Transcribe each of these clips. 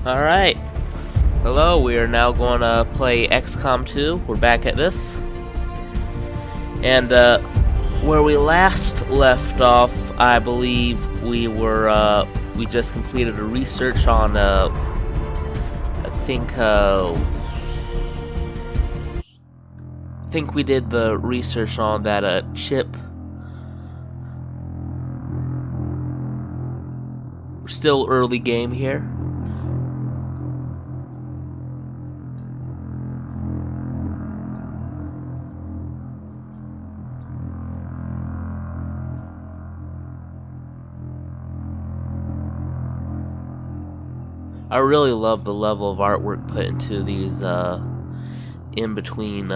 Alright. Hello, we are now going to play XCOM 2. We're back at this. And, where we last left off, I believe we were, we just completed a research on, I think we did the research on that, chip. We're still early game here. I really love the level of artwork put into these in between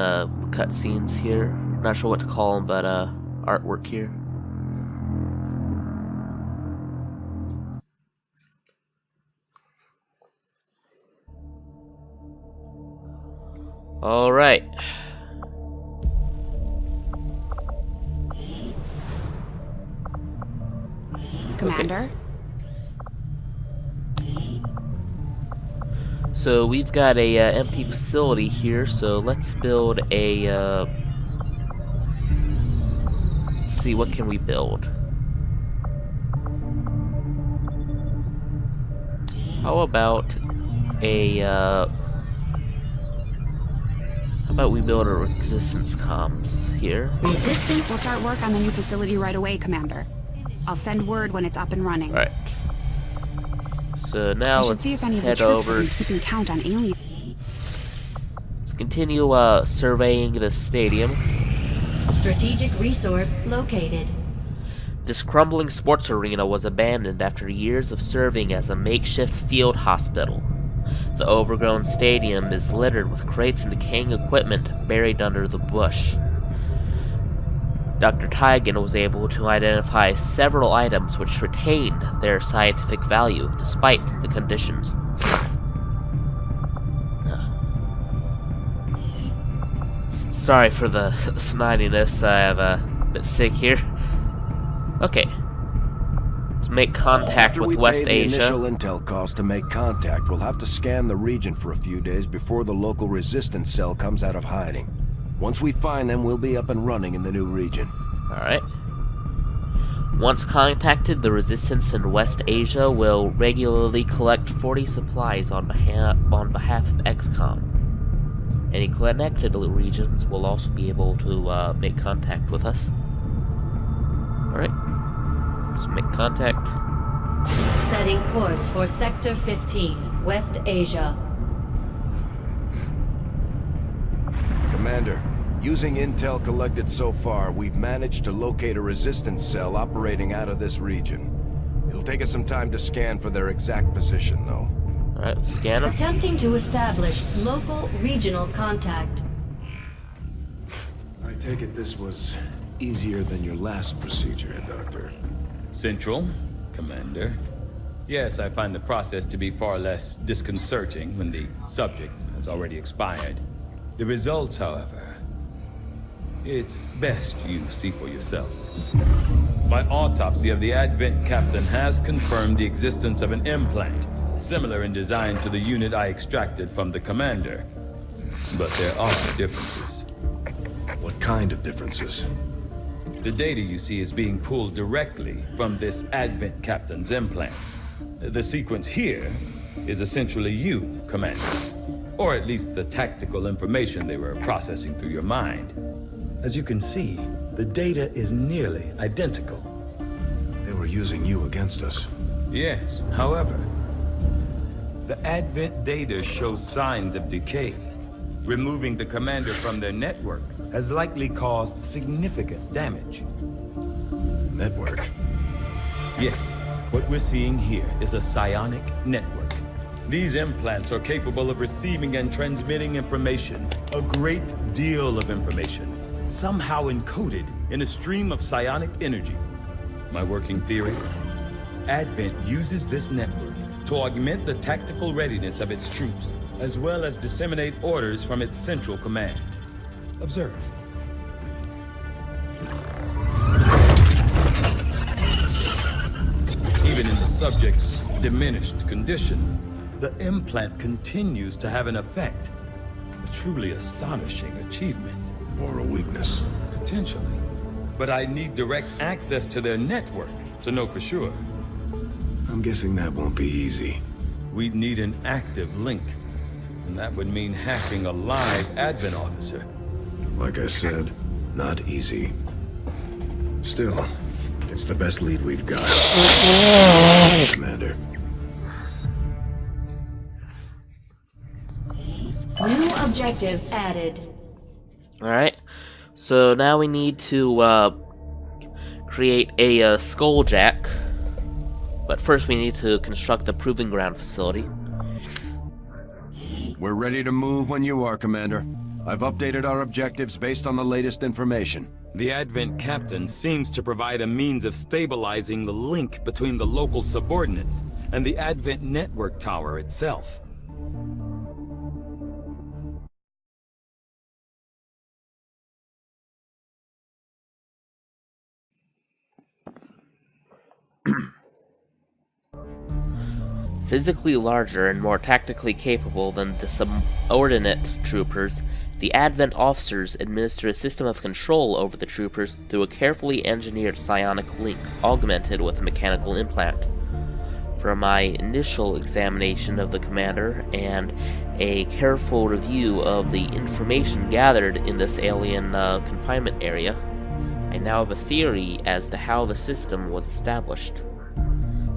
cutscenes here. Not sure what to call them, but artwork here. All right. Commander? Okay. So we've got a empty facility here, so let's build a, let's see, what can we build? How about a, how about we build a resistance comms here? Resistance will start work on the new facility right away, Commander. I'll send word when it's up and running. All right. So now let's head over. Keeping count on aliens. Let's continue surveying the stadium. Strategic resource located. This crumbling sports arena was abandoned after years of serving as a makeshift field hospital. The overgrown stadium is littered with crates and decaying equipment buried under the bush. Dr. Tygan was able to identify several items which retained their scientific value despite the conditions. Sorry for the snottiness, I have a bit sick here. Okay. Let's make contact with West Asia. After we pay the initial intel cost to make contact, we'll have to scan the region for a few days before the local resistance cell comes out of hiding. Once we find them, we'll be up and running in the new region. Alright. Once contacted, the resistance in West Asia will regularly collect 40 supplies on behalf of XCOM. Any connected regions will also be able to make contact with us. Alright. Let's make contact. Setting course for Sector 15, West Asia. Commander, using intel collected so far, we've managed to locate a resistance cell operating out of this region. It'll take us some time to scan for their exact position, though. Alright, let's scan them. Attempting to establish local regional contact. I take it this was easier than your last procedure, Doctor. Central, Commander. Yes, I find the process to be far less disconcerting when the subject has already expired. The results, however, it's best you see for yourself. My autopsy of the Advent captain has confirmed the existence of an implant, similar in design to the unit I extracted from the commander. But there are differences. What kind of differences? The data you see is being pulled directly from this Advent captain's implant. The sequence here is essentially you, Commander. Or at least the tactical information they were processing through your mind. As you can see, the data is nearly identical. They were using you against us. Yes, however, the Advent data shows signs of decay. Removing the commander from their network has likely caused significant damage. Network? Yes, what we're seeing here is a psionic network. These implants are capable of receiving and transmitting information, a great deal of information, somehow encoded in a stream of psionic energy. My working theory? Advent uses this network to augment the tactical readiness of its troops, as well as disseminate orders from its central command. Observe. Even in the subject's diminished condition, the implant continues to have an effect. A truly astonishing achievement. Or a weakness. Potentially. But I need direct access to their network to know for sure. I'm guessing that won't be easy. We'd need an active link. And that would mean hacking a live Advent officer. Like I said, not easy. Still, it's the best lead we've got. Commander. New objective added. Alright, so now we need to create a skulljack. But first we need to construct the Proving Ground facility. We're ready to move when you are, Commander. I've updated our objectives based on the latest information. The Advent captain seems to provide a means of stabilizing the link between the local subordinates and the Advent network tower itself. Physically larger and more tactically capable than the subordinate troopers, the Advent officers administer a system of control over the troopers through a carefully engineered psionic link augmented with a mechanical implant. From my initial examination of the commander and a careful review of the information gathered in this alien confinement area, I now have a theory as to how the system was established.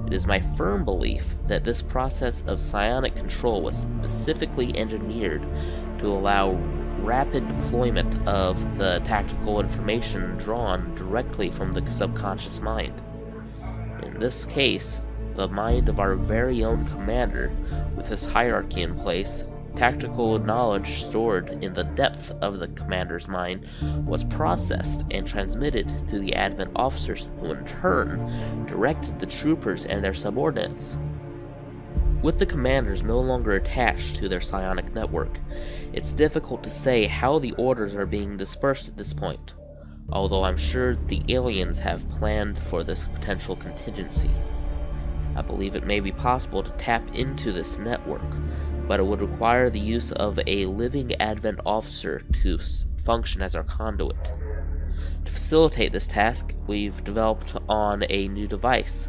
It is my firm belief that this process of psionic control was specifically engineered to allow rapid deployment of the tactical information drawn directly from the subconscious mind. In this case, the mind of our very own commander, with his hierarchy in place, tactical knowledge stored in the depths of the commander's mind, was processed and transmitted to the Advent officers, who in turn directed the troopers and their subordinates. With the commanders no longer attached to their psionic network, it's difficult to say how the orders are being dispersed at this point, although I'm sure the aliens have planned for this potential contingency. I believe it may be possible to tap into this network, but it would require the use of a living Advent officer to function as our conduit. To facilitate this task, we've developed on a new device,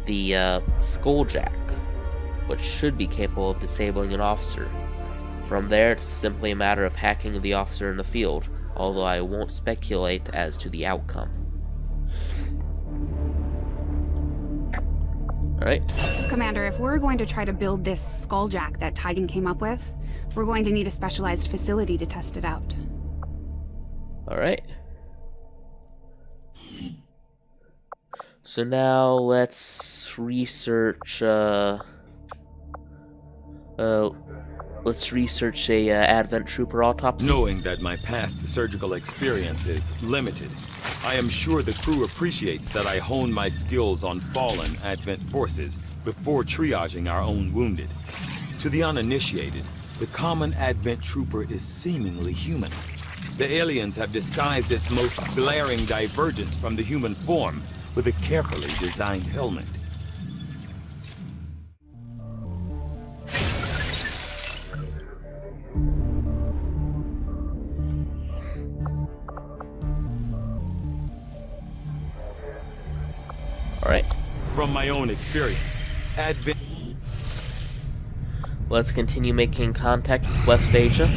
the skulljack, which should be capable of disabling an officer. From there, it's simply a matter of hacking the officer in the field, although I won't speculate as to the outcome. Alright. Commander, if we're going to try to build this skulljack that Tigan came up with, we're going to need a specialized facility to test it out. Alright. So now let's research a Advent trooper autopsy. Knowing that my past surgical experience is limited, I am sure the crew appreciates that I hone my skills on fallen Advent forces before triaging our own wounded. To the uninitiated, the common Advent trooper is seemingly human. The aliens have disguised its most glaring divergence from the human form with a carefully designed helmet. Alright. From my own experience, Advent... Let's continue making contact with West Asia.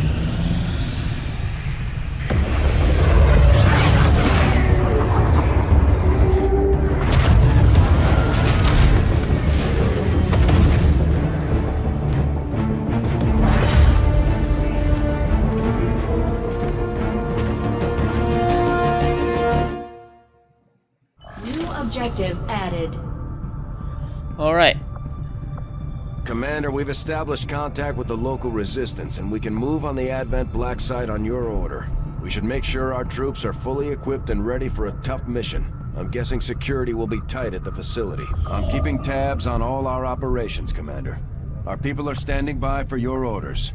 Objective added. Alright. Commander, we've established contact with the local resistance, and we can move on the Advent black site on your order. We should make sure our troops are fully equipped and ready for a tough mission. I'm guessing security will be tight at the facility. I'm keeping tabs on all our operations, Commander. Our people are standing by for your orders.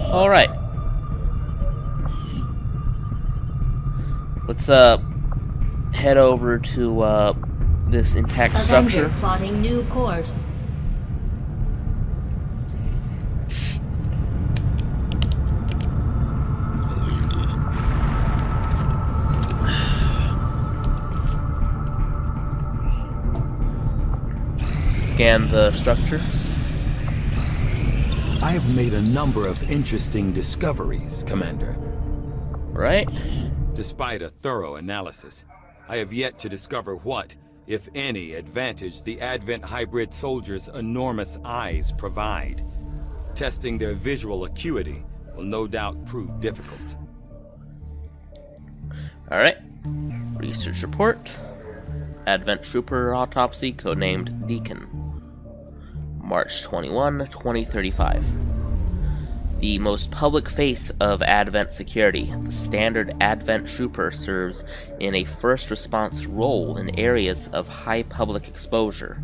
Alright. Let's head over to this intact Avenger structure. plotting new course. Scan the structure. I have made a number of interesting discoveries, Commander. Right? Despite a thorough analysis, I have yet to discover what, if any, advantage the Advent hybrid soldiers' enormous eyes provide. Testing their visual acuity will no doubt prove difficult. Alright. Research report. Advent Trooper Autopsy, codenamed Deacon. March 21, 2035. The most public face of Advent security, the standard Advent Trooper serves in a first response role in areas of high public exposure.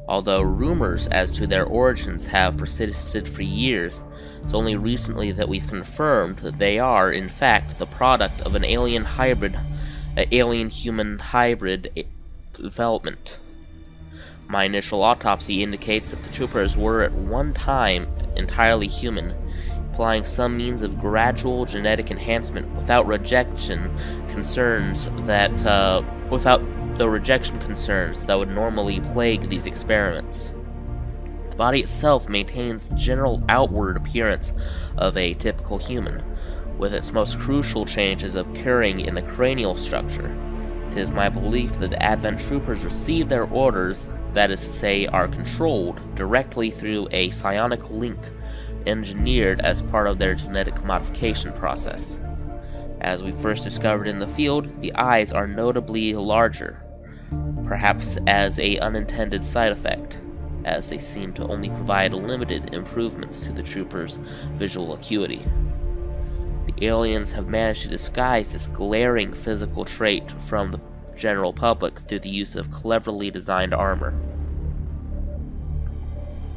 Although rumors as to their origins have persisted for years, it's only recently that we've confirmed that they are, in fact, the product of an alien-human hybrid development. My initial autopsy indicates that the troopers were at one time entirely human, implying some means of gradual genetic enhancement without the rejection concerns that would normally plague these experiments. The body itself maintains the general outward appearance of a typical human, with its most crucial changes occurring in the cranial structure. It is my belief that the Advent Troopers receive their orders, that is to say, are controlled directly through a psionic link engineered as part of their genetic modification process. As we first discovered in the field, the eyes are notably larger, perhaps as an unintended side effect, as they seem to only provide limited improvements to the troopers' visual acuity. The aliens have managed to disguise this glaring physical trait from the general public through the use of cleverly designed armor.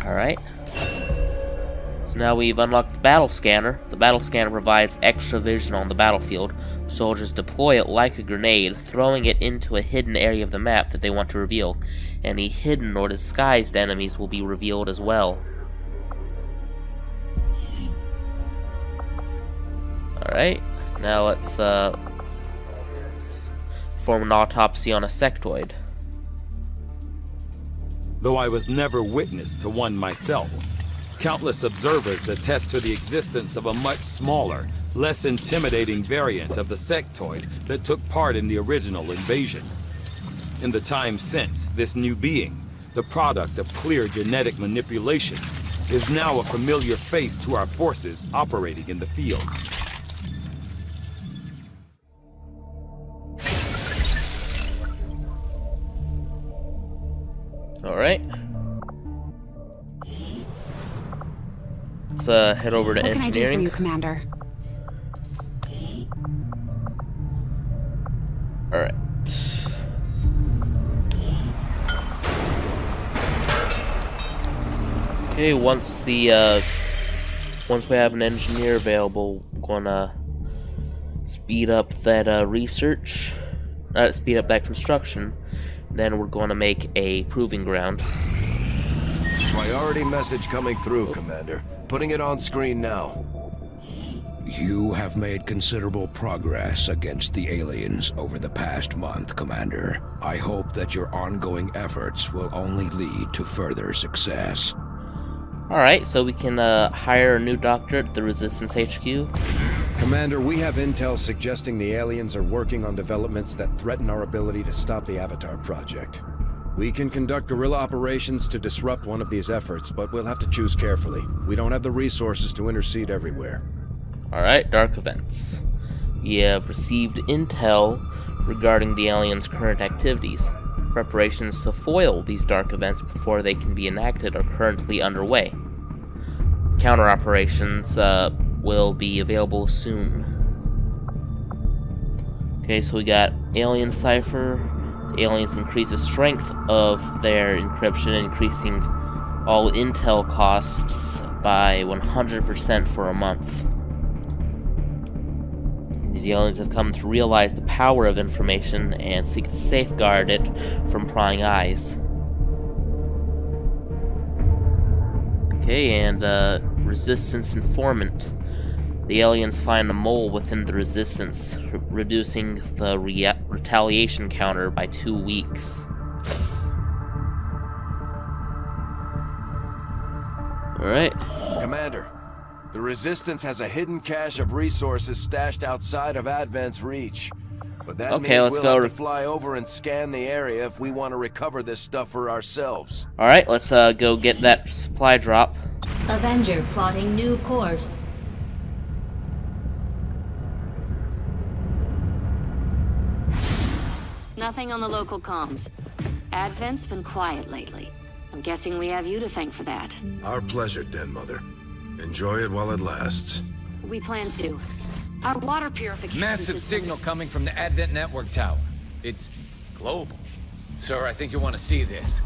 Alright. So now we've unlocked the battle scanner. The battle scanner provides extra vision on the battlefield. Soldiers deploy it like a grenade, throwing it into a hidden area of the map that they want to reveal. Any hidden or disguised enemies will be revealed as well. Alright, now let's perform an autopsy on a sectoid. Though I was never witness to one myself, countless observers attest to the existence of a much smaller, less intimidating variant of the sectoid that took part in the original invasion. In the time since, this new being, the product of clear genetic manipulation, is now a familiar face to our forces operating in the field. Alright. Let's head over to engineering. What can I do for you, Commander? Alright. Okay, once we have an engineer available, we're gonna speed up that speed up that construction. Then we're going to make a proving ground. Priority message coming through, Commander. Putting it on screen now. You have made considerable progress against the aliens over the past month, Commander. I hope that your ongoing efforts will only lead to further success. Alright, so we can hire a new doctor at the Resistance HQ. Commander, we have intel suggesting the aliens are working on developments that threaten our ability to stop the Avatar project. We can conduct guerrilla operations to disrupt one of these efforts, but we'll have to choose carefully. We don't have the resources to intercede everywhere. Alright, dark events. We have received intel regarding the aliens' current activities. Preparations to foil these dark events before they can be enacted are currently underway. Counter operations will be available soon. Okay, so we got alien cipher. The aliens increase the strength of their encryption, increasing all intel costs by 100% for a month. These aliens have come to realize the power of information and seek to safeguard it from prying eyes. Okay, and Resistance informant. The aliens find a mole within the Resistance, reducing the retaliation counter by 2 weeks. Alright. Commander, the Resistance has a hidden cache of resources stashed outside of Advent's reach. But that means let's we'll go have to fly over and scan the area if we want to recover this stuff for ourselves. Alright, let's go get that supply drop. Avenger plotting new course. Nothing on the local comms. Advent's been quiet lately. I'm guessing we have you to thank for that. Our pleasure, Den Mother. Enjoy it while it lasts. We plan to. Our water purification Massive system- signal coming from the Advent Network Tower. It's global. Sir, I think you'll want to see this.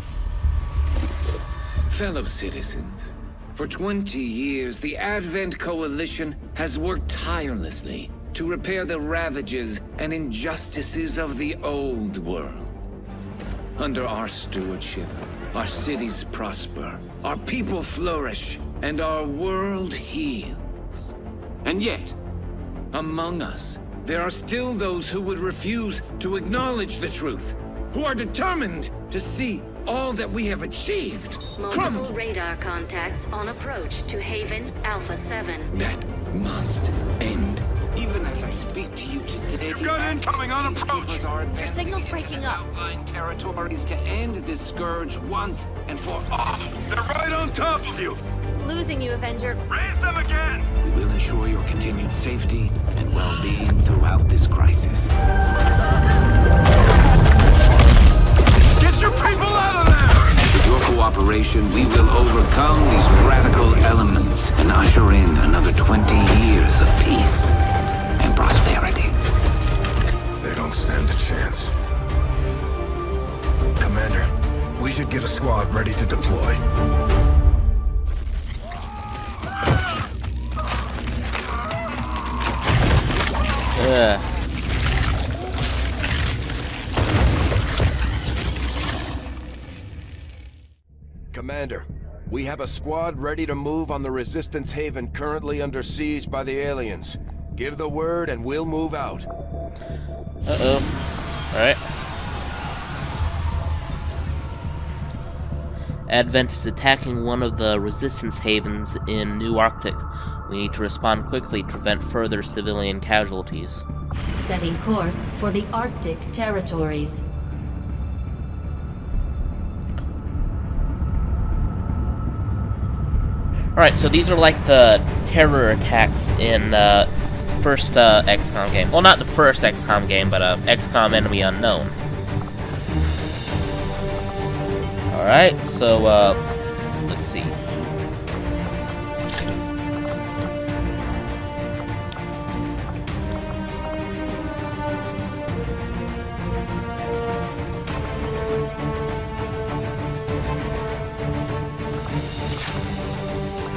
Fellow citizens, for 20 years, the Advent Coalition has worked tirelessly to repair the ravages and injustices of the old world. Under our stewardship, our cities prosper, our people flourish, and our world heals. And yet, among us, there are still those who would refuse to acknowledge the truth, who are determined to see all that we have achieved. Multiple radar contacts on approach to Haven Alpha 7. That must end. Even as I speak to you today, You've got incoming on approach! Your signal's breaking up. Outlying territories to end this scourge once and for all. They're right on top of you! Losing you, Avenger. Raise them again! We will ensure your continued safety and well-being throughout this crisis. Get your people out of there! With your cooperation, we will overcome these radical elements and usher in another 20 years of peace and prosperity. They don't stand a chance. Commander, we should get a squad ready to deploy. Commander, we have a squad ready to move on the Resistance Haven currently under siege by the aliens. Give the word and we'll move out. Alright. Advent is attacking one of the Resistance havens in New Arctic. We need to respond quickly to prevent further civilian casualties. Setting course for the Arctic territories. Alright, so these are like the terror attacks in first XCOM game. Well, not the first XCOM game, but XCOM Enemy Unknown. Alright, so let's see.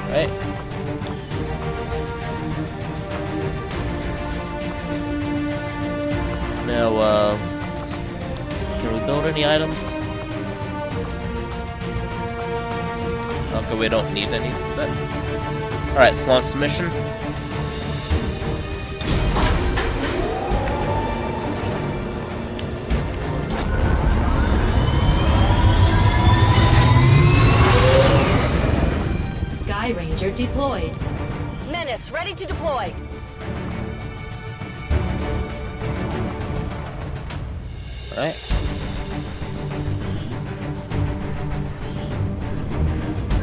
Right. Now, can we build any items? Okay, we don't need any of that. Alright, let's launch the mission. Sky Ranger deployed. Menace, ready to deploy. Alright.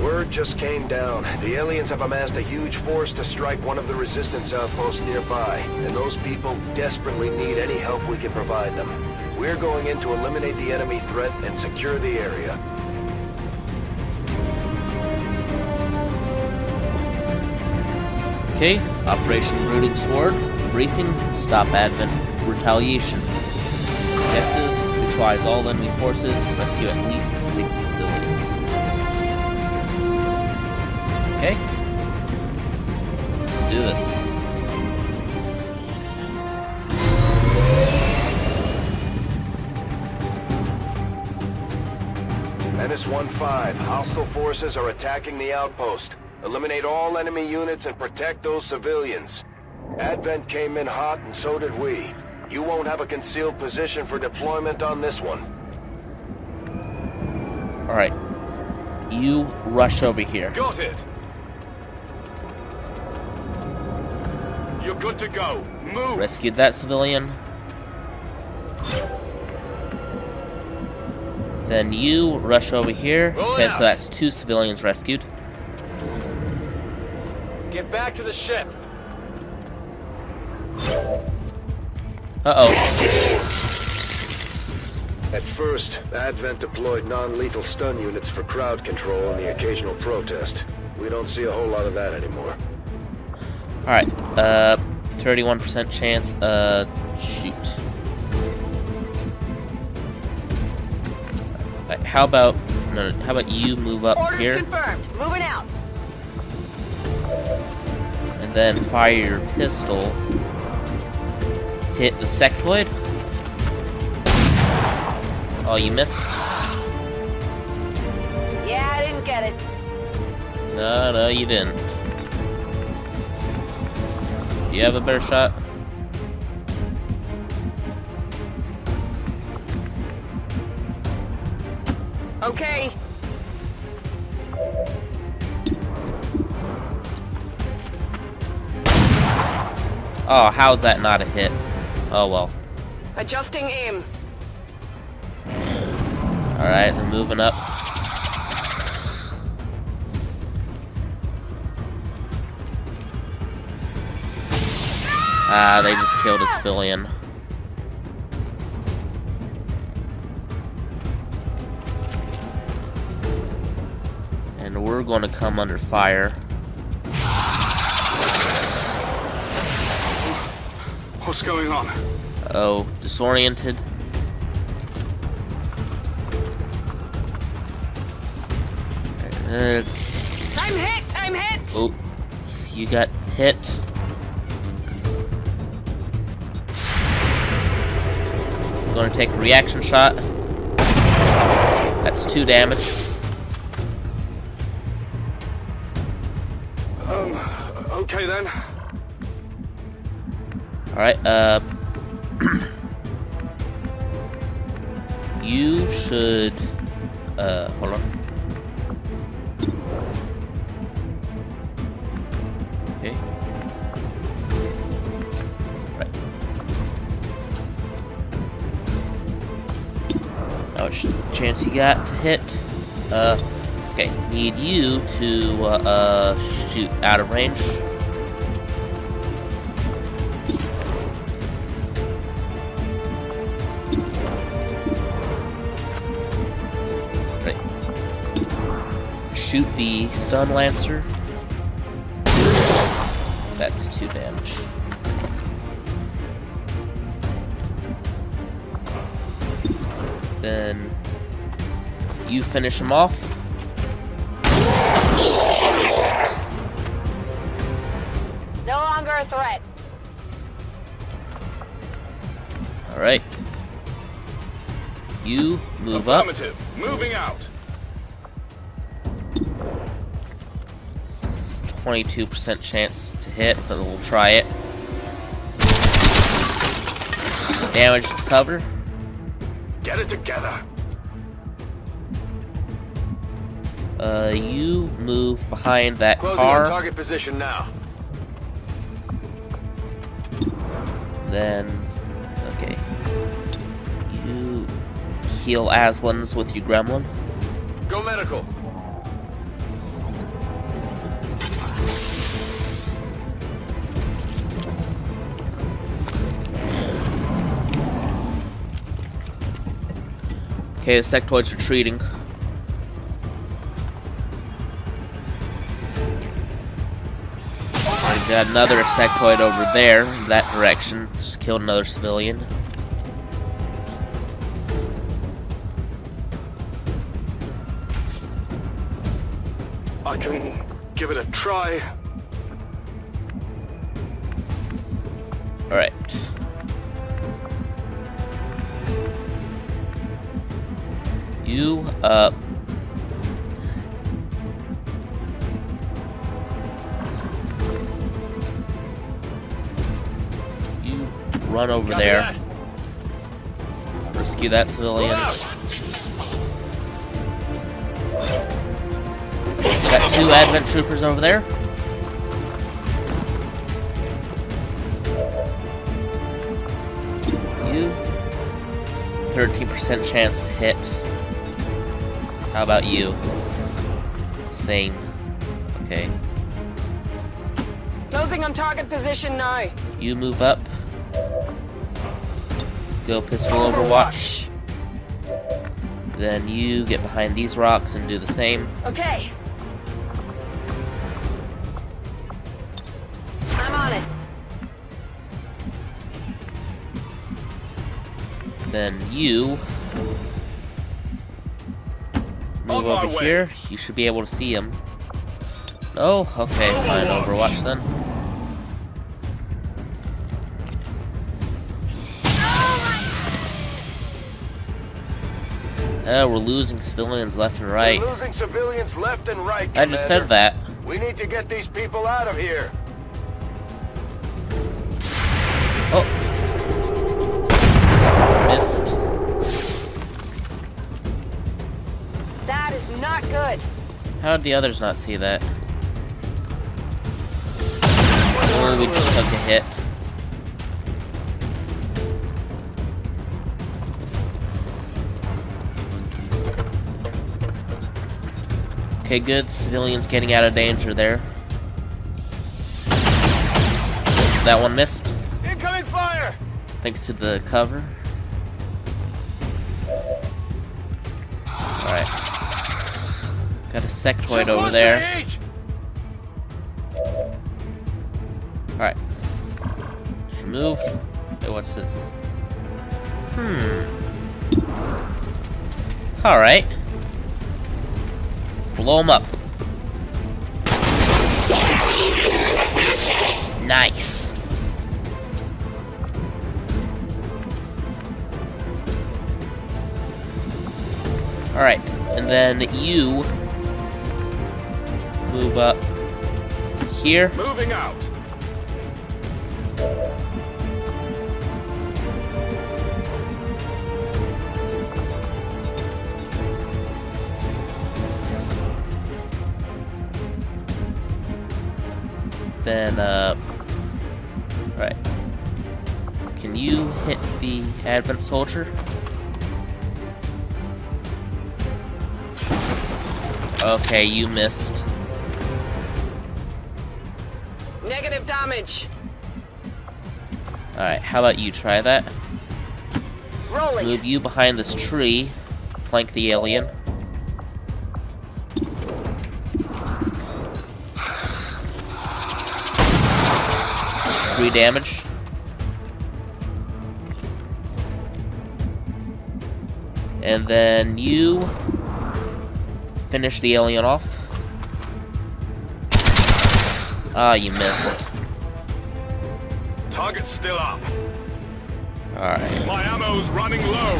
Word just came down. The aliens have amassed a huge force to strike one of the Resistance outposts nearby, and those people desperately need any help we can provide them. We're going in to eliminate the enemy threat and secure the area. Okay, Operation Brooding Sword. Briefing, stop Advent retaliation. Objective, neutralize all enemy forces, rescue at least 6 civilians. Okay. Let's do this. 1-5. Hostile forces are attacking the outpost. Eliminate all enemy units and protect those civilians. Advent came in hot and so did we. You won't have a concealed position for deployment on this one. Alright. You rush over here. Got it. You're good to go. Move. Rescued that civilian. Then you rush over here. Okay, so that's 2 civilians rescued. Get back to the ship. Uh-oh. At first, Advent deployed non-lethal stun units for crowd control and the occasional protest. We don't see a whole lot of that anymore. Alright, 31% chance, shoot. How about, no, how about you move up Orders here? confirmed. Moving out. And then fire your pistol. Hit the sectoid. Oh, you missed. Yeah, I didn't get it. No, you didn't. Do you have a better shot? Okay. Oh, how's that not a hit? Oh well. Adjusting aim. Alright, they're moving up. Ah, they just killed a civilian. And we're going to come under fire. What's going on? Oh, disoriented. I'm hit! I'm hit! Oh, you got hit. Going to take a reaction shot. That's 2 damage. Okay then. Alright, you should, hold on. Okay. Right. How much chance you got to hit? Okay, need you to, shoot out of range. Shoot the stun lancer. That's 2 damage. Then you finish him off. No longer a threat. Alright. You move up. Affirmative. Moving out. 22% chance to hit, but we'll try it. Damage is cover. Get it together. You move behind that Closing car. on target position now. Then, okay. You heal Aslan's with your gremlin. Go medical. Okay, the sectoid's retreating. We've got another sectoid over there, in that direction. Just killed another civilian. I can give it a try. Alright. You, run over there. Rescue that civilian. Got 2 Advent troopers over there. You. 13% chance to hit. How about you? Same. Okay. Closing on target position now. You move up. Go pistol overwatch. Then you get behind these rocks and do the same. Okay. I'm on it. Then you move over here. You should be able to see him. Oh, okay, fine. Overwatch then. We're losing civilians left and right. We're losing civilians left and right, I just said that. We need to get these people out of here. Oh. Missed. That is not good. How did the others not see that? Oh, we just took a hit. Okay, good. Civilians getting out of danger there. That one missed. Incoming fire! Thanks to the cover. Alright. Got a sectoid over there. Alright. Let's remove. Hey, what's this? Alright. Blow him up. Nice. Alright, and then you move up here. Moving out. Then, right. Can you hit the Advent soldier? Okay, you missed. Negative damage. Alright, how about you try that? Rolling. Let's move you behind this tree. Flank the alien. Three damage. And then you finish the alien off. Ah, you missed. Target's still up. Alright. My ammo's running low.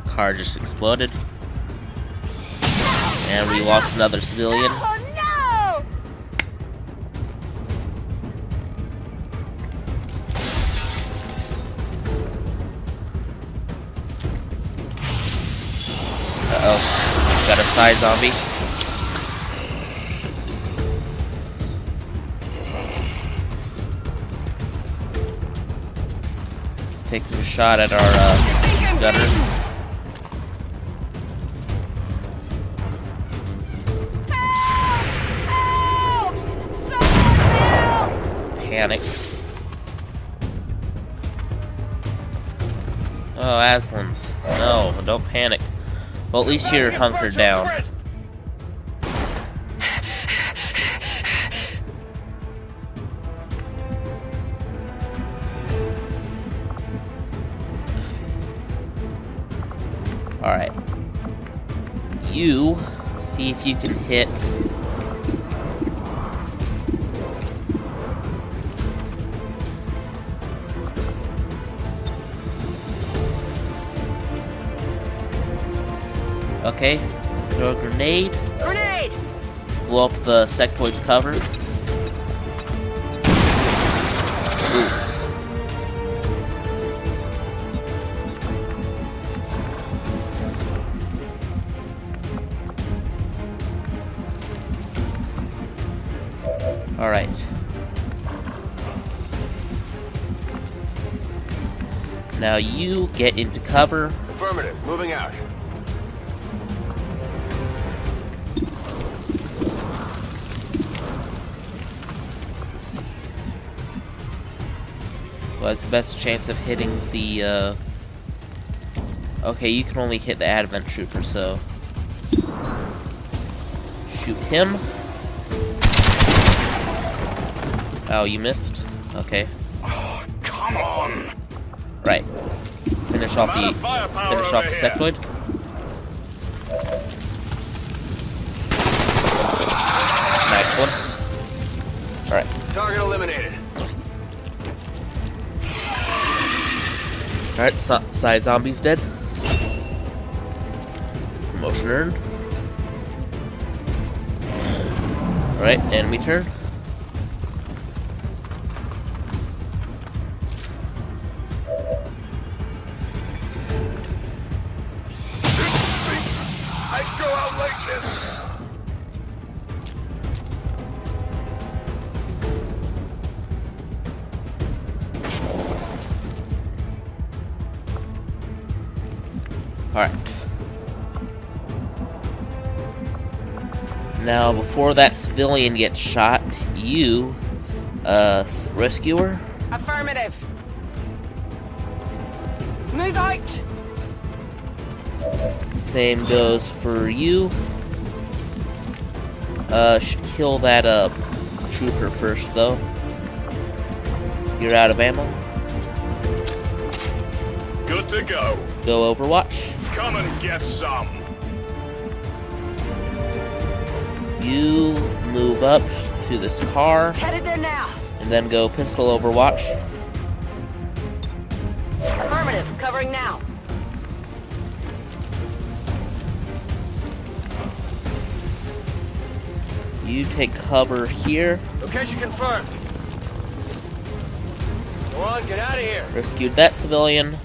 Car just exploded. And we lost another civilian. Oh no! Uh-oh. Got a psi zombie. Taking a shot at our gunner. Panic. Oh, Aslan's. No, don't panic. Well, at least you're hunkered down. Alright. You see if you can hit. Okay, throw a grenade. Grenade! Blow up the sectoid's cover. Alright. Now you get into cover. Affirmative. Moving out. Let's see. Well, it's the best chance of hitting the, Okay, you can only hit the Advent Trooper, so... Shoot him. Oh, you missed? Okay. Oh, come on! Right. Finish off the sectoid. Nice one. Alright. Target eliminated. Alright, Psy Zombie's dead. Promotion earned. Alright, enemy turn. I'd go out like this. Alright. Now, before that civilian gets shot, you, rescuer? Affirmative. Move out. Same goes for you. Should kill that, trooper first, though. You're out of ammo. Good to go. Go Overwatch. Come and get some. You move up to this car, Headed there now. and then go pistol Overwatch. Affirmative. Covering now. You take cover here. Location confirmed. Go on, get out of here. Rescued that civilian.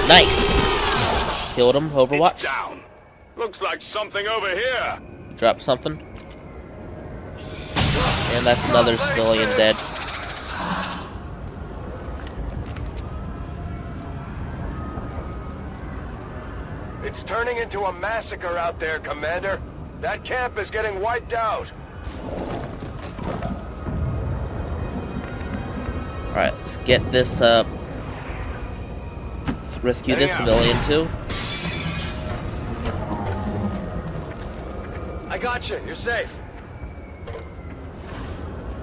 Nice! Killed him, Overwatch. It's down. Looks like something over here. Drop something. And that's another civilian dead. It's turning into a massacre out there, Commander. That camp is getting wiped out. Alright, let's get this, let's rescue this civilian, too. I got you. You're safe.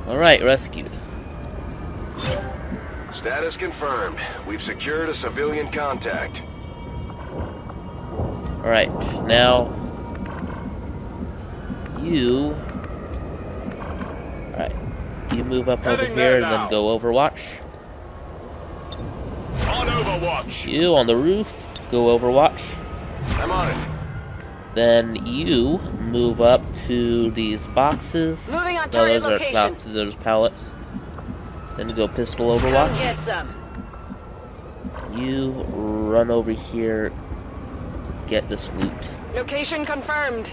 Alright, rescued. Status confirmed. We've secured a civilian contact. Alright, now... You... Alright, you move up over here and then go Overwatch. On Overwatch. You on the roof, go Overwatch. I'm on it. Then you move up to these boxes. Moving on No, target those aren't location. boxes, those are pallets. Then you go pistol Come Overwatch. get some. You run over here, get this loot. Location confirmed.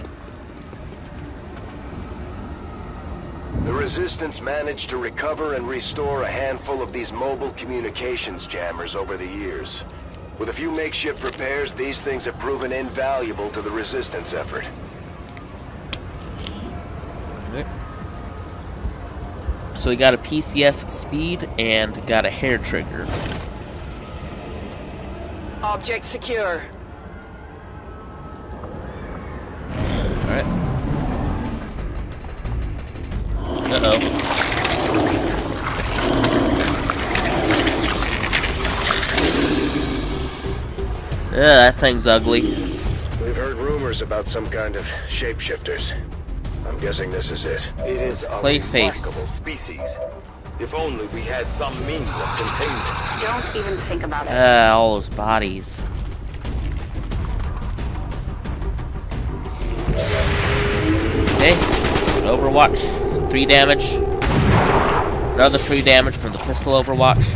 The Resistance managed to recover and restore a handful of these mobile communications jammers over the years. With a few makeshift repairs, these things have proven invaluable to the Resistance effort. Okay. So we got a PCS speed and got a hair trigger. Object secure. Alright. Uh-oh. Yeah, that thing's ugly. We've heard rumors about some kind of shapeshifters. I'm guessing this is it. It is a Clayface. remarkable species. If only we had some means of containment. Don't even think about it. All those bodies. Okay. Overwatch. 3 damage. Another 3 damage from the pistol Overwatch.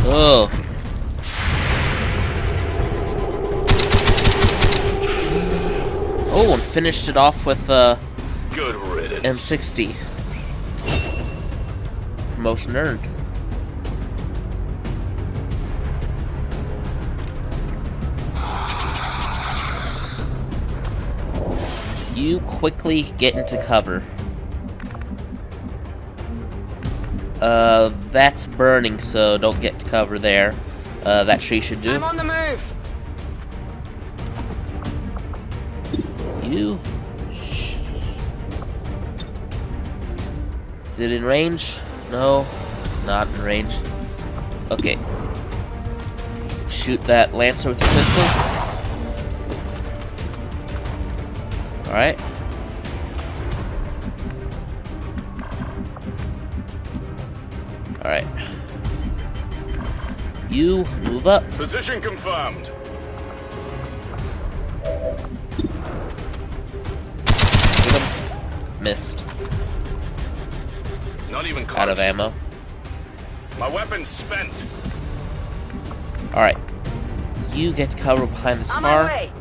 Oh. Oh, and finished it off with Good riddance. M60. Promotion earned. You quickly get into cover. That's burning, so don't get to cover there. That tree should do. I'm on the move. You. Shh. Is it in range? No, not in range. Okay. Shoot that Lancer with the pistol. Alright. Alright. You move up. Position confirmed. Missed. Not even close. Out of ammo. My weapon's spent. Alright. You get to cover behind this On my car. way.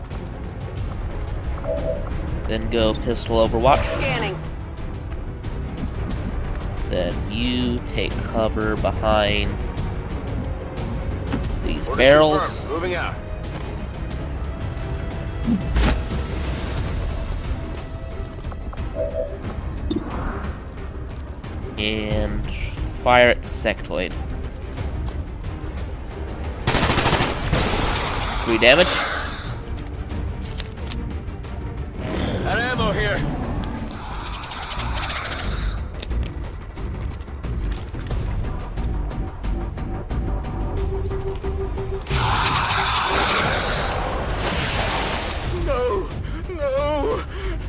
Then go pistol Overwatch. Scanning. Then you take cover behind these barrels. Confirmed. Moving out. And fire at the sectoid. 3 damage. Got ammo here. No, no,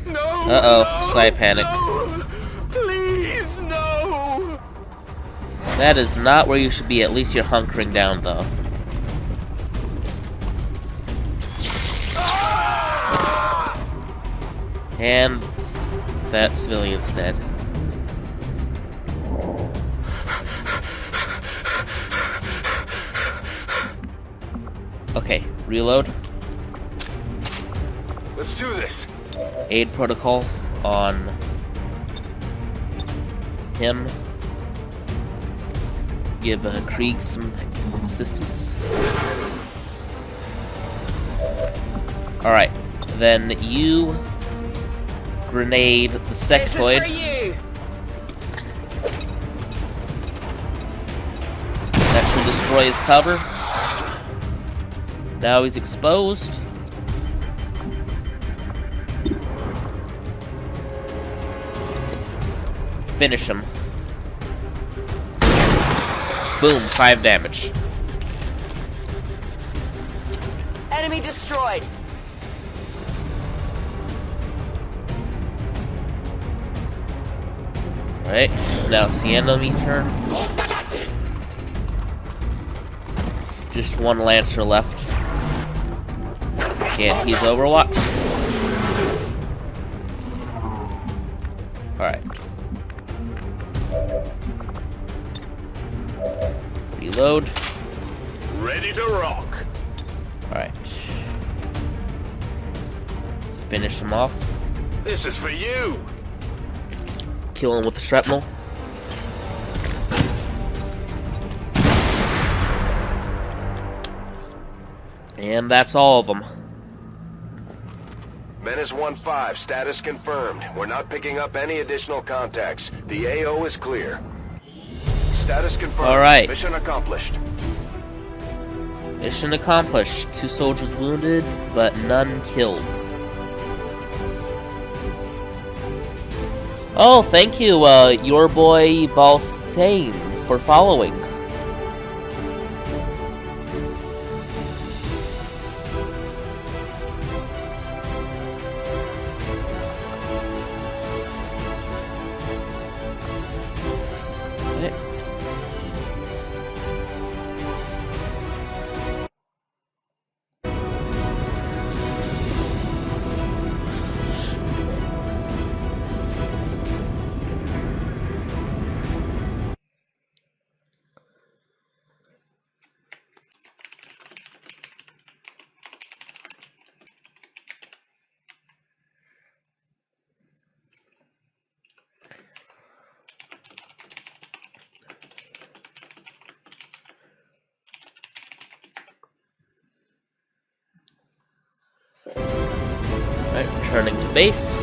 no. Uh-oh, side panic. No. Please, no. That is not where you should be. At least you're hunkering down, though. And that civilian's dead. Okay, reload. Let's do this. Aid protocol on him. Give Krieg some assistance. Alright, then you grenade the sectoid. This is for you. That should destroy his cover. Now he's exposed. Finish him. Boom, 5 damage. Enemy destroyed. Alright, now Sienna meter. It's just 1 Lancer left. And he's Overwatch. Alright. Reload. Ready to rock. Alright. Finish him off. This is for you. Kill him with the shrapnel. And that's all of them. Menace 1-5, status confirmed. We're not picking up any additional contacts. The AO is clear. Status confirmed. All right. Mission accomplished. Mission accomplished. 2 soldiers wounded, but none killed. Oh, thank you, your boy Balsane, for following. Okay. base.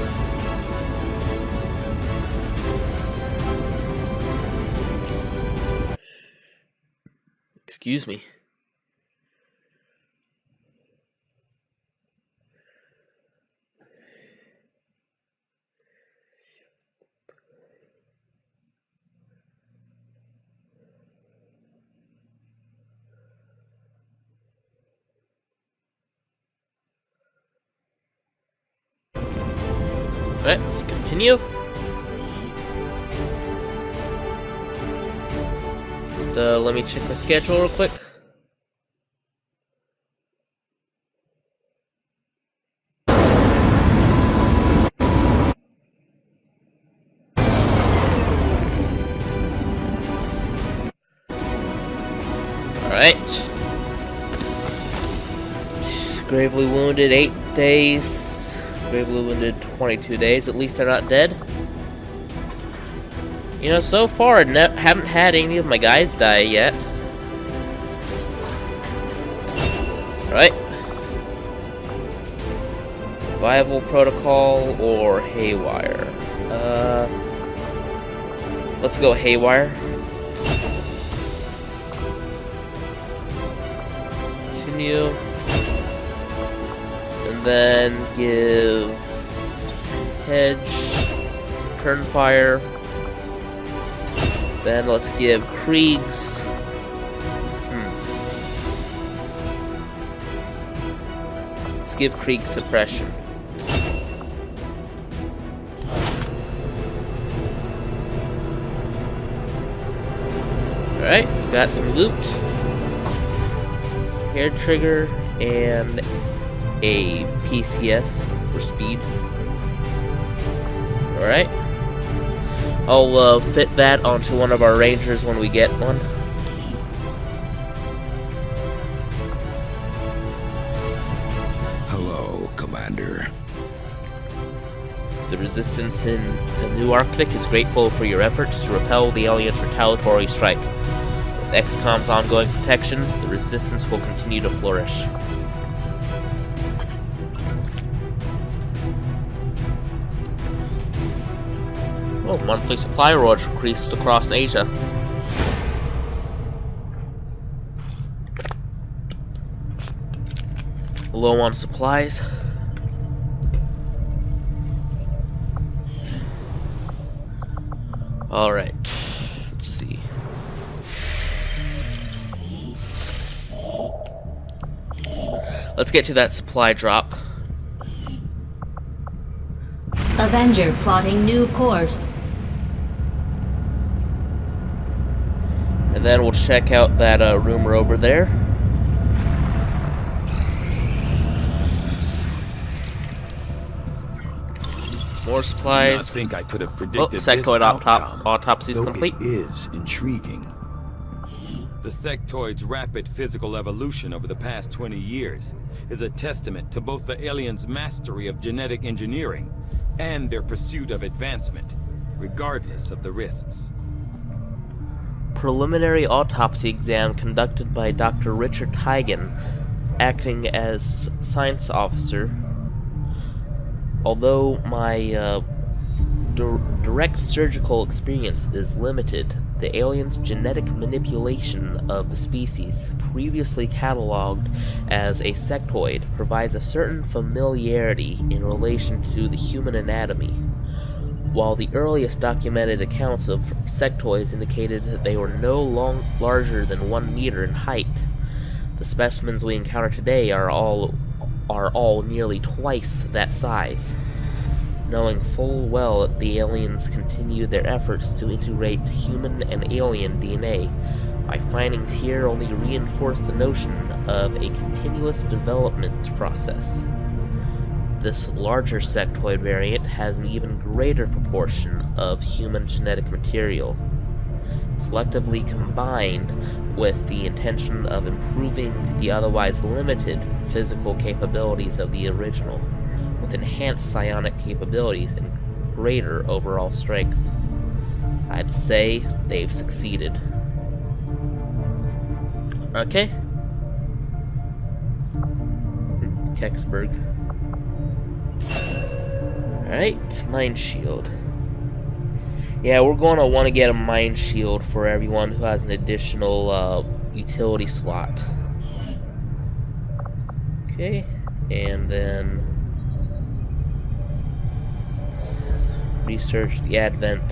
Excuse me. Alright, let's continue. Let me check my schedule real quick. Alright. Gravely wounded 8 days. Gravely wounded 22 days. At least they're not dead. You know, so far I haven't had any of my guys die yet. Alright. Survival protocol or haywire? Let's go haywire. Continue. And then give hedge, turn fire. Then let's give Krieg's. Let's give Krieg suppression. Alright, got some loot. Hair trigger and a PCS for speed. Alright. I'll fit that onto one of our rangers when we get one. Hello, Commander. The Resistance in the New Arctic is grateful for your efforts to repel the aliens' retaliatory strike. With XCOM's ongoing protection, the Resistance will continue to flourish. Oh, monthly supply rewards increased across Asia. Low on supplies. Alright, let's see. Let's get to that supply drop. Avenger plotting new course. And then we'll check out that rumor over there. More supplies. I think I could have predicted sectoid this outcome, autopsy is though complete. It is intriguing. The sectoid's rapid physical evolution over the past 20 years is a testament to both the aliens' mastery of genetic engineering and their pursuit of advancement, regardless of the risks. Preliminary autopsy exam conducted by Dr. Richard Teigen, acting as science officer. Although my direct surgical experience is limited, the aliens' genetic manipulation of the species, previously cataloged as a sectoid, provides a certain familiarity in relation to the human anatomy. While the earliest documented accounts of sectoids indicated that they were no larger than 1 meter in height, the specimens we encounter today are all nearly twice that size. Knowing full well that the aliens continue their efforts to integrate human and alien DNA, my findings here only reinforce the notion of a continuous development process. This larger sectoid variant has an even greater proportion of human genetic material, selectively combined with the intention of improving the otherwise limited physical capabilities of the original, with enhanced psionic capabilities and greater overall strength. I'd say they've succeeded. Okay. Kecksburg. Alright, mine shield. Yeah, we're going to want to get a mine shield for everyone who has an additional utility slot. Okay, and then let's research the Advent.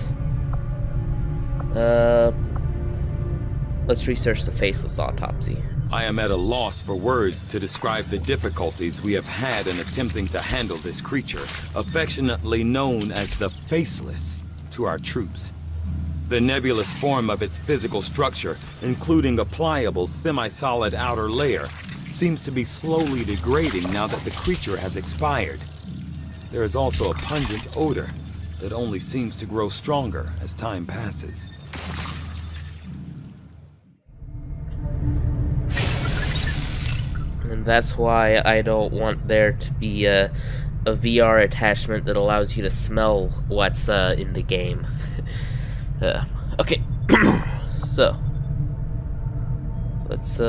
Let's research the faceless autopsy. I am at a loss for words to describe the difficulties we have had in attempting to handle this creature, affectionately known as the Faceless, to our troops. The nebulous form of its physical structure, including a pliable, semi-solid outer layer, seems to be slowly degrading now that the creature has expired. There is also a pungent odor that only seems to grow stronger as time passes. And that's why I don't want there to be a VR attachment that allows you to smell what's in the game. Okay, so let's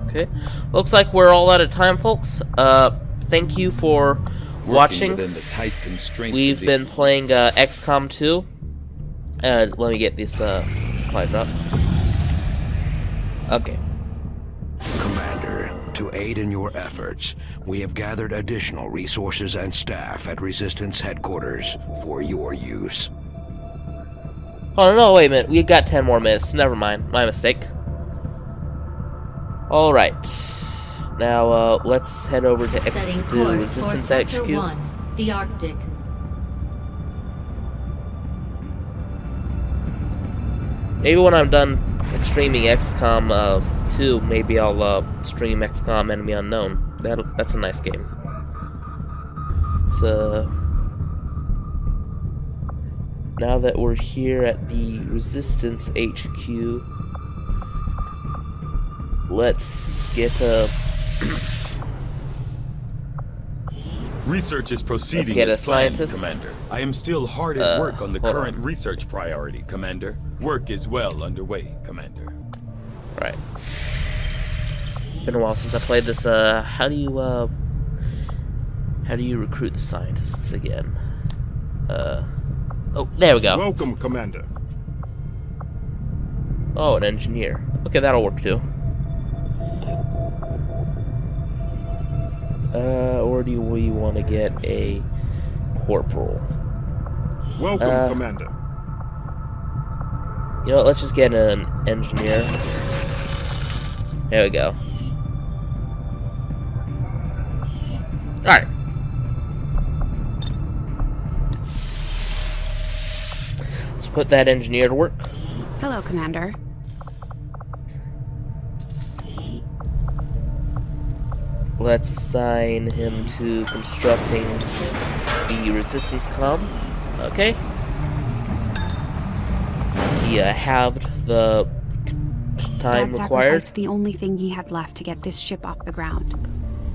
okay, looks like we're all out of time, folks. Thank you for watching. We've been playing XCOM 2. Let me get this supply drop. Okay. Commander, to aid in your efforts, we have gathered additional resources and staff at Resistance headquarters for your use. Oh no, wait a minute. We got 10 more minutes. Never mind. My mistake. Alright. Now, let's head over to Resistance HQ. 1, the Arctic. Maybe when I'm done streaming XCOM 2, maybe I'll stream XCOM Enemy Unknown. That's a nice game. So now that we're here at the Resistance HQ, let's get Research is proceeding let's get a as planned, scientist. Commander. I am still hard at work on the current research priority, Commander. Work is well underway, Commander. Right. Been a while since I played this. How do you recruit the scientists again? Oh, there we go. Welcome, Commander. Oh, an engineer. Okay, that'll work too. Or do we want to get a corporal? Welcome, Commander. You know what, let's just get an engineer. There we go. Alright. Let's put that engineer to work. Hello, Commander. Let's assign him to constructing the resistance comm. Okay. He halved the time Dad required. sacrificed the only thing he had left to get this ship off the ground.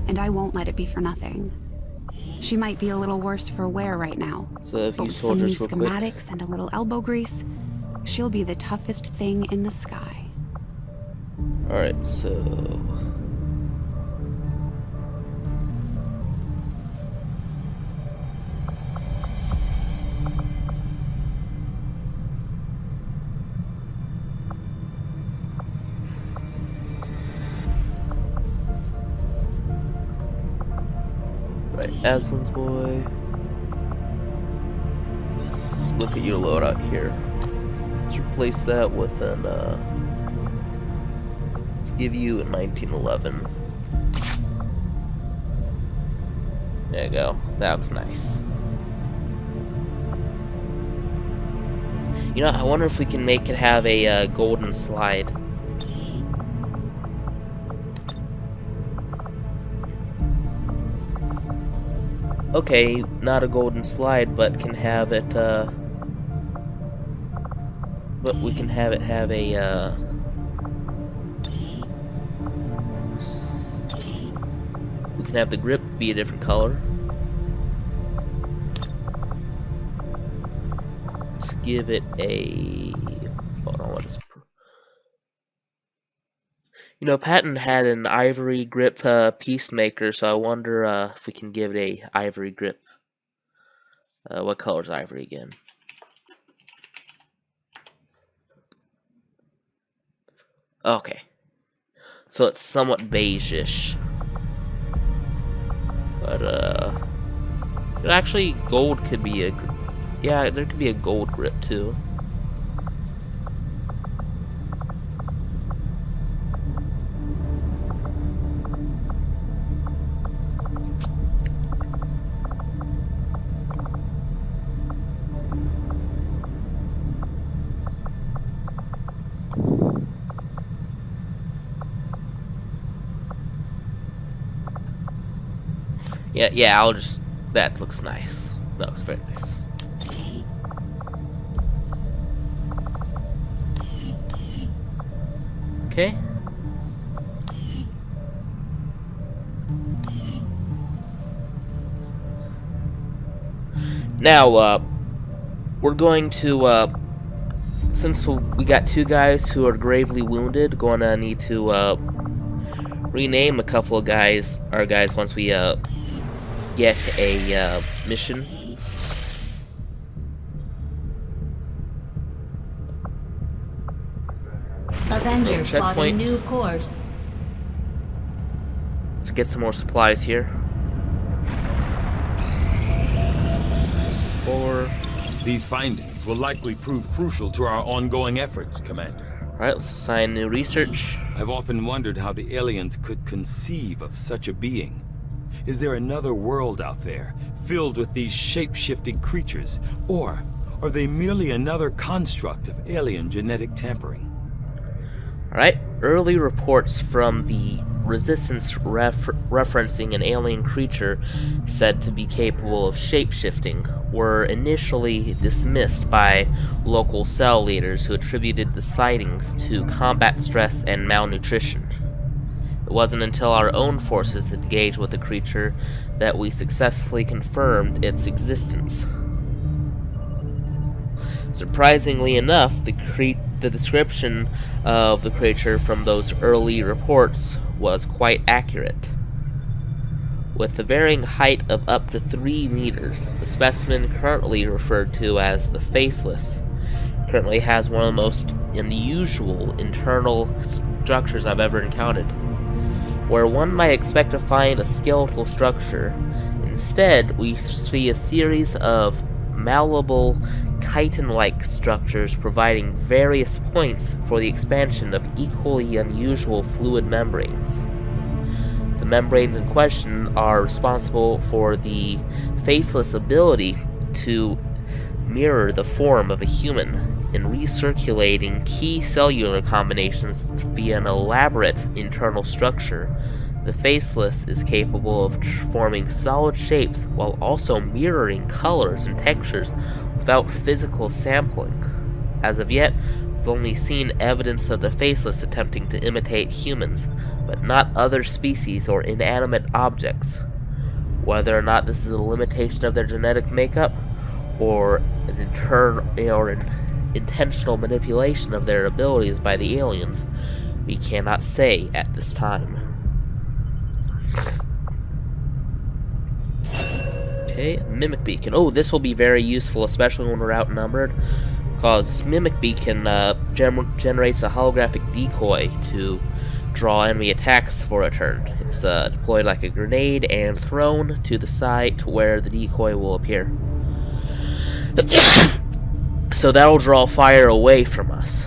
And I won't let it be for nothing. She might be a little worse for wear right now. So a few but with some new soldiers real quick. schematics and a little elbow grease, she'll be the toughest thing in the sky. Alright, so Aslan's boy. Let's look at your loadout here. Let's replace that with an let's give you a 1911. There you go. That looks nice. You know, I wonder if we can make it have a golden slide. Okay, not a golden slide, but can have it, but we can have it have a, we can have the grip be a different color. Let's give it a, hold on, what is, You know, Patton had an ivory grip peacemaker, so I wonder if we can give it a ivory grip. What color is ivory again? Okay. So it's somewhat beige-ish. But, actually, gold could be a... Yeah, there could be a gold grip, too. Yeah, I'll just... That looks nice. That looks very nice. Okay. Now, we're going to, since we got two guys who are gravely wounded, gonna need to, rename a couple of our guys once we, get a mission. Avenger plotting new course. Let's get some more supplies here. These findings will likely prove crucial to our ongoing efforts, Commander. Alright, let's assign new research. I've often wondered how the aliens could conceive of such a being. Is there another world out there, filled with these shape-shifting creatures? Or are they merely another construct of alien genetic tampering? Alright, early reports from the Resistance referencing an alien creature said to be capable of shape-shifting were initially dismissed by local cell leaders who attributed the sightings to combat stress and malnutrition. It wasn't until our own forces engaged with the creature that we successfully confirmed its existence. Surprisingly enough, the description of the creature from those early reports was quite accurate. With a varying height of up to 3 meters, the specimen currently referred to as the Faceless currently has one of the most unusual internal structures I've ever encountered. Where one might expect to find a skeletal structure, instead we see a series of malleable, chitin-like structures providing various points for the expansion of equally unusual fluid membranes. The membranes in question are responsible for the Faceless ability to mirror the form of a human in recirculating key cellular combinations via an elaborate internal structure. The Faceless is capable of forming solid shapes while also mirroring colors and textures without physical sampling. As of yet, we've only seen evidence of the Faceless attempting to imitate humans, but not other species or inanimate objects. Whether or not this is a limitation of their genetic makeup, or an intentional manipulation of their abilities by the aliens, we cannot say at this time. Okay, Mimic Beacon. Oh, this will be very useful, especially when we're outnumbered, because this Mimic Beacon generates a holographic decoy to draw enemy attacks for a turn. It's deployed like a grenade and thrown to the site where the decoy will appear. So that'll draw fire away from us.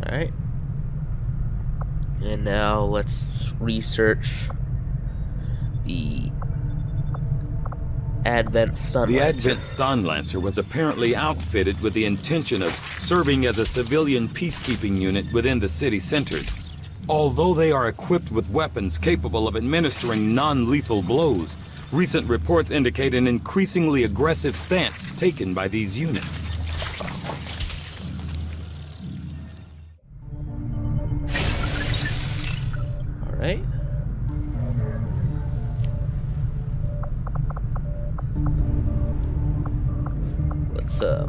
Alright. And now let's research the Advent Stun Lancer. The Advent Stun Lancer was apparently outfitted with the intention of serving as a civilian peacekeeping unit within the city center. Although they are equipped with weapons capable of administering non-lethal blows, recent reports indicate an increasingly aggressive stance taken by these units. Alright. So,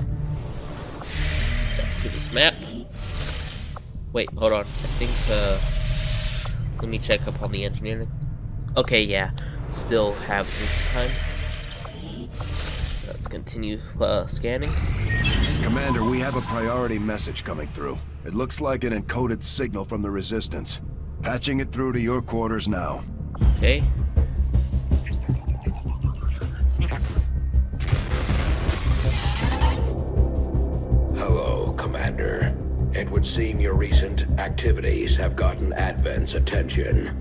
back to this map. Wait, hold on. I think, let me check up on the engineering. Okay, yeah. Still have this time. Let's continue scanning. Commander, we have a priority message coming through. It looks like an encoded signal from the Resistance. Patching it through to your quarters now. Okay. Hello, Commander. It would seem your recent activities have gotten Advent's attention.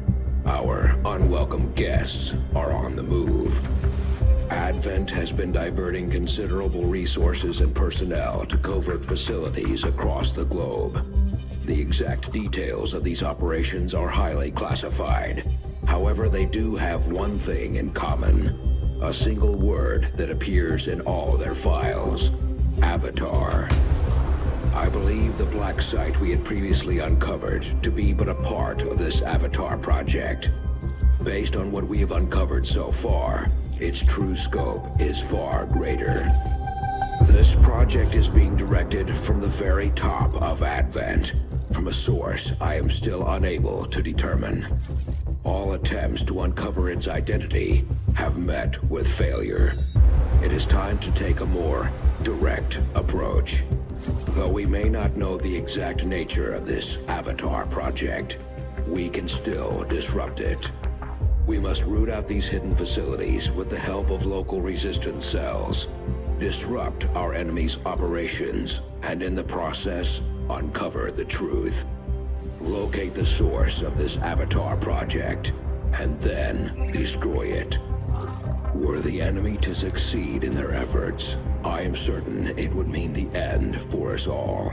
Our unwelcome guests are on the move. Advent has been diverting considerable resources and personnel to covert facilities across the globe. The exact details of these operations are highly classified. However, they do have one thing in common. A single word that appears in all their files. Avatar. I believe the black site we had previously uncovered to be but a part of this Avatar project. Based on what we have uncovered so far, its true scope is far greater. This project is being directed from the very top of Advent, from a source I am still unable to determine. All attempts to uncover its identity have met with failure. It is time to take a more direct approach. Though we may not know the exact nature of this Avatar project, we can still disrupt it. We must root out these hidden facilities with the help of local resistance cells, disrupt our enemy's operations, and in the process, uncover the truth. Locate the source of this Avatar project, and then destroy it. Were the enemy to succeed in their efforts, I am certain it would mean the end for us all.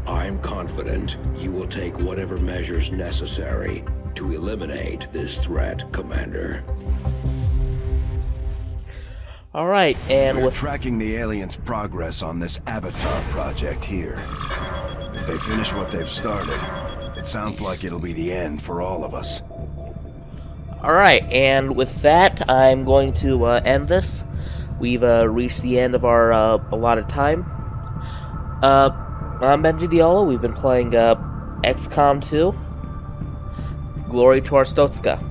I am confident you will take whatever measures necessary to eliminate this threat, Commander. Alright, and We're with tracking the aliens' progress on this Avatar project here. If they finish what they've started, it sounds like it'll be the end for all of us. Alright, and with that, I'm going to end this. We've reached the end of our allotted time. I'm Benjideaula. We've been playing XCOM 2. Glory to our Stotska.